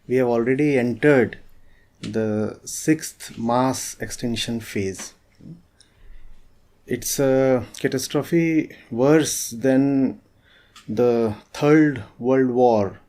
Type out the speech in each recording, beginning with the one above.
we have already entered the 6th mass extinction phase. It's a catastrophe worse than the Third World War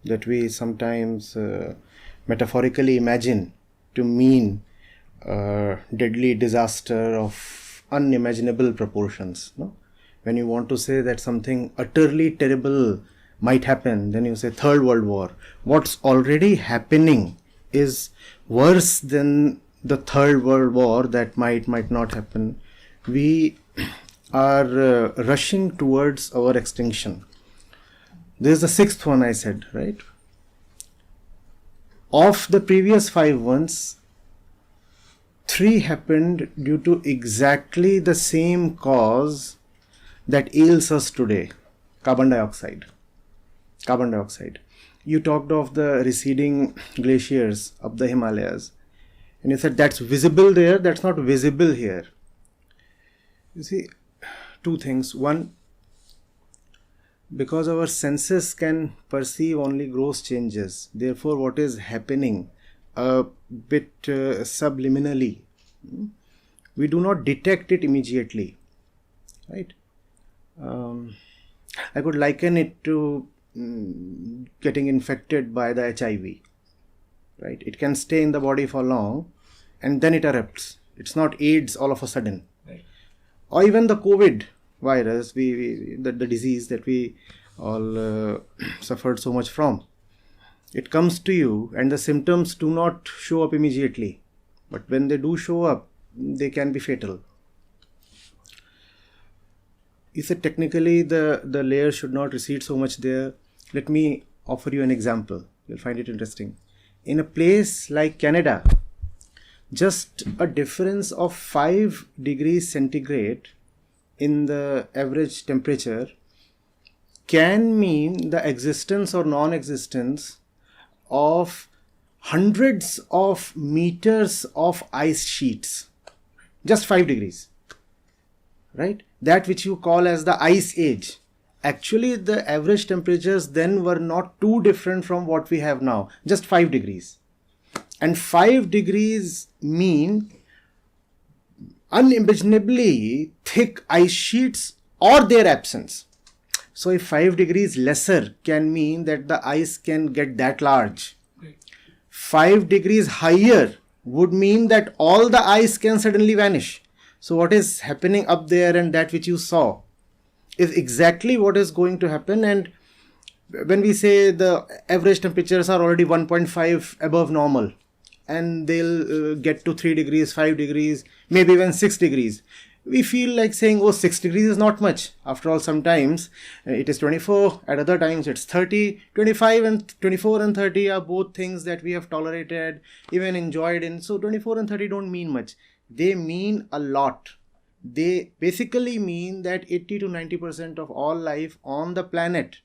that we sometimes metaphorically imagine to mean a deadly disaster of unimaginable proportions. No? When you want to say that something utterly terrible might happen, then you say Third World War. What's already happening is worse than the Third World War that might not happen. We are rushing towards our extinction. This is the 6th one I said, right? Of the previous 5 ones, 3 happened due to exactly the same cause that ails us today. Carbon dioxide. You talked of the receding glaciers up the Himalayas, and you said that's visible there, that's not visible here. You see, 2 things. One, because our senses can perceive only gross changes, therefore what is happening a bit subliminally, we do not detect it immediately, right? I could liken it to getting infected by the HIV, right? It can stay in the body for long and then it erupts. It's not AIDS all of a sudden. Right. Or even the COVID virus, the disease that we all suffered so much from. It comes to you and the symptoms do not show up immediately. But when they do show up, they can be fatal. You said technically the layer should not recede so much there. Let me offer you an example. You'll find it interesting. In a place like Canada, just a difference of 5 degrees centigrade in the average temperature can mean the existence or non-existence of hundreds of meters of ice sheets. Just 5 degrees. Right? That which you call as the ice age. Actually, the average temperatures then were not too different from what we have now. Just 5 degrees. And 5 degrees mean unimaginably thick ice sheets or their absence. So if 5 degrees lesser can mean that the ice can get that large. 5 degrees higher would mean that all the ice can suddenly vanish. So what is happening up there and that which you saw is exactly what is going to happen. And when we say the average temperatures are already 1.5 above normal and they'll get to 3 degrees, 5 degrees, maybe even 6 degrees. We feel like saying, oh, 6 degrees is not much. After all, sometimes it is 24, at other times it's 30, 25 and 24 and 30 are both things that we have tolerated, even enjoyed in. So 24 and 30 don't mean much. They mean a lot. They basically mean that 80 to 90% of all life on the planet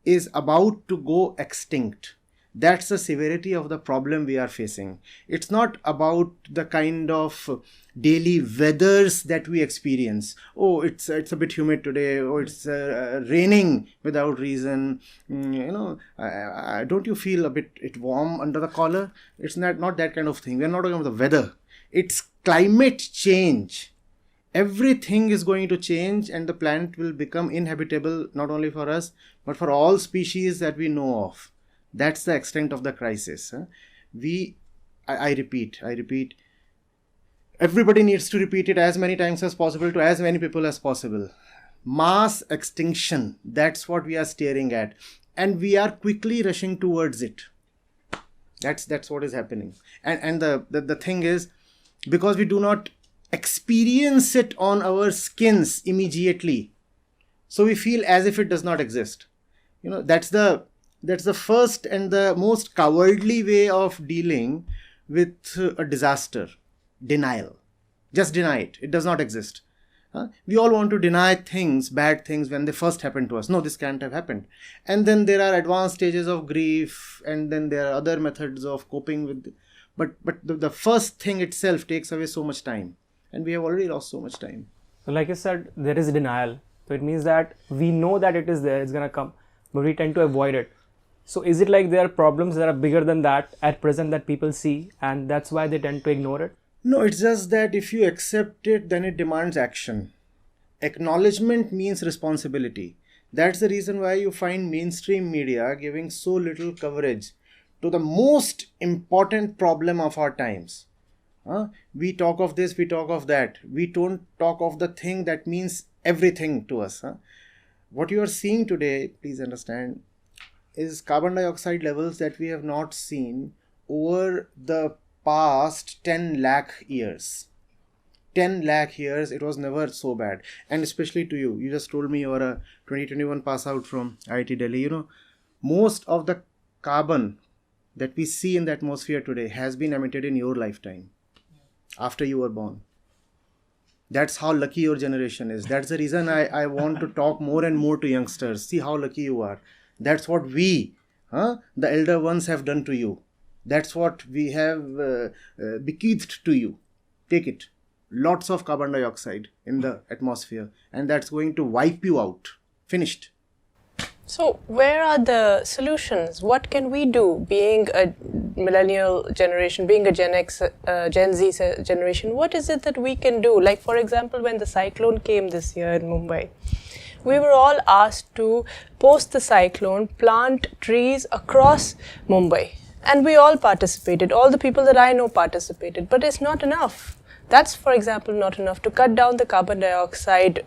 is about to go extinct. That's the severity of the problem we are facing. It's not about the kind of daily weathers that we experience. Oh, it's a bit humid today. Oh, it's raining without reason. Don't you feel a bit warm under the collar? It's not that kind of thing. We're not talking about the weather. It's climate change. Everything is going to change and the planet will become inhabitable not only for us, but for all species that we know of. That's the extent of the crisis. I repeat, everybody needs to repeat it as many times as possible to as many people as possible. Mass extinction, that's what we are staring at. And we are quickly rushing towards it. That's what is happening. And the thing is, because we do not experience it on our skins immediately, so we feel as if it does not exist. That's the first and the most cowardly way of dealing with a disaster. Denial. Just deny it. It does not exist. We all want to deny things, bad things, when they first happen to us. No, this can't have happened. And then there are advanced stages of grief, and then there are other methods of coping with it. But the first thing itself takes away so much time. And we have already lost so much time. So like you said, there is denial. So it means that we know that it is there, it's going to come. But we tend to avoid it. So is it like there are problems that are bigger than that at present that people see, and that's why they tend to ignore it? No, it's just that if you accept it, then it demands action. Acknowledgement means responsibility. That's the reason why you find mainstream media giving so little coverage to the most important problem of our times. We talk of this, we talk of that. We don't talk of the thing that means everything to us. What you are seeing today, please understand, is carbon dioxide levels that we have not seen over the past 10 lakh years. 10 lakh years, it was never so bad. And especially to you just told me you are a 2021 pass out from IIT Delhi. Most of the carbon that we see in the atmosphere today has been emitted in your lifetime, after you were born. That's how lucky your generation is. That's the reason I want to talk more and more to youngsters. See how lucky you are. That's what we, the elder ones, have done to you. That's what we have bequeathed to you. Take it. Lots of carbon dioxide in the atmosphere, and that's going to wipe you out. Finished. So where are the solutions? What can we do, being a millennial generation, being a Gen X, Gen Z generation? What is it that we can do? Like, for example, when the cyclone came this year in Mumbai, we were all asked to, post the cyclone, plant trees across Mumbai. And we all participated. All the people that I know participated. But it's not enough. That's, for example, not enough to cut down the carbon dioxide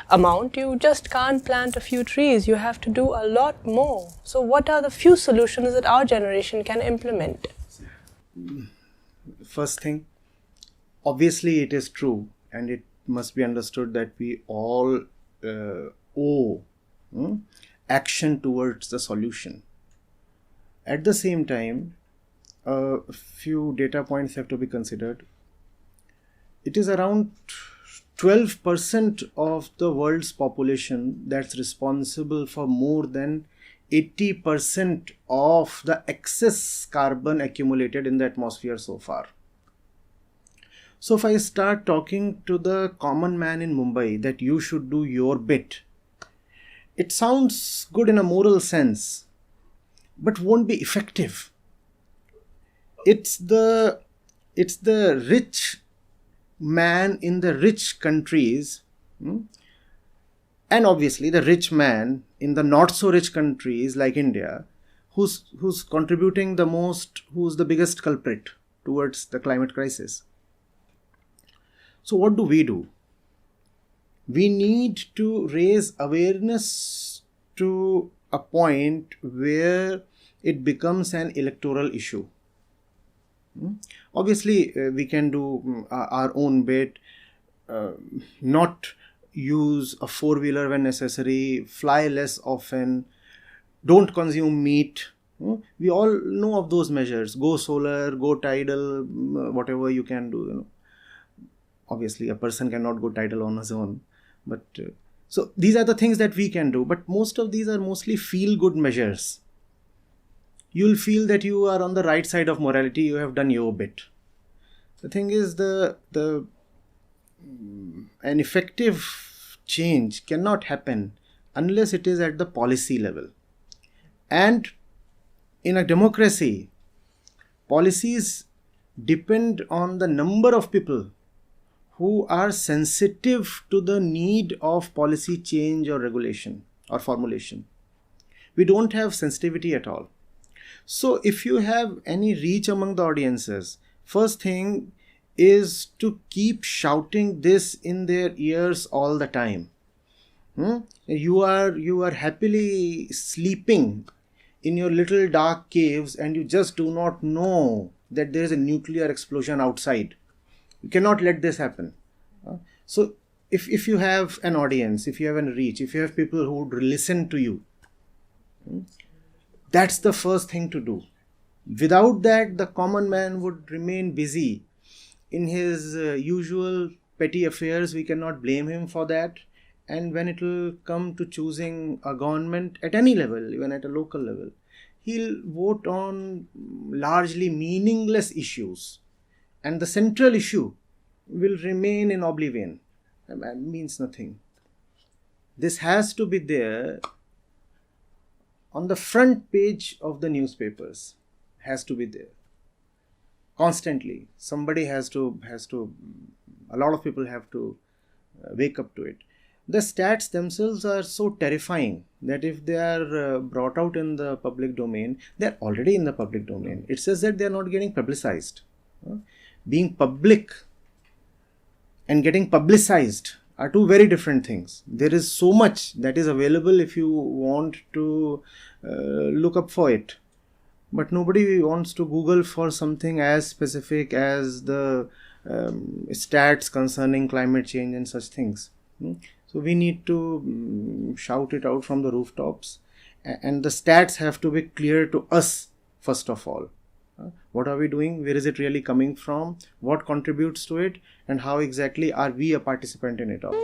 amount. You just can't plant a few trees. You have to do a lot more. So what are the few solutions that our generation can implement? First thing, obviously it is true, and it must be understood that we all owe action towards the solution. At the same time, a few data points have to be considered. It is around 12% of the world's population that's responsible for more than 80% of the excess carbon accumulated in the atmosphere so far. So if I start talking to the common man in Mumbai that you should do your bit, it sounds good in a moral sense, but won't be effective. It's the rich man in the rich countries, and obviously the rich man in the not so rich countries like India, who's contributing the most, who's the biggest culprit towards the climate crisis. So what do? We need to raise awareness to a point where it becomes an electoral issue. Obviously, we can do our own bit, not use a four-wheeler when necessary, fly less often, don't consume meat. We all know of those measures. Go solar, go tidal, whatever you can do. Obviously, a person cannot go tidal on his own. But so these are the things that we can do. But most of these are mostly feel-good measures. You'll feel that you are on the right side of morality. You have done your bit. The thing is, an effective change cannot happen unless it is at the policy level. And in a democracy, policies depend on the number of people who are sensitive to the need of policy change or regulation or formulation. We don't have sensitivity at all. So if you have any reach among the audiences, first thing is to keep shouting this in their ears all the time. You are happily sleeping in your little dark caves and you just do not know that there is a nuclear explosion outside. You cannot let this happen. So if you have an audience, if you have a reach, if you have people who would listen to you, that's the first thing to do. Without that, the common man would remain busy in his usual petty affairs. We cannot blame him for that. And when it will come to choosing a government at any level, even at a local level, he'll vote on largely meaningless issues. And the central issue will remain in oblivion. It means nothing. This has to be there on the front page of the newspapers, has to be there constantly. Somebody has to, a lot of people have to wake up to it. The stats themselves are so terrifying that if they are brought out in the public domain, they are already in the public domain. It says that they are not getting publicized. Being public and getting publicized are two very different things. There is so much that is available if you want to look up for it. But nobody wants to Google for something as specific as the stats concerning climate change and such things. So we need to shout it out from the rooftops, and the stats have to be clear to us first of all. What are we doing? Where is it really coming from? What contributes to it? And how exactly are we a participant in it all?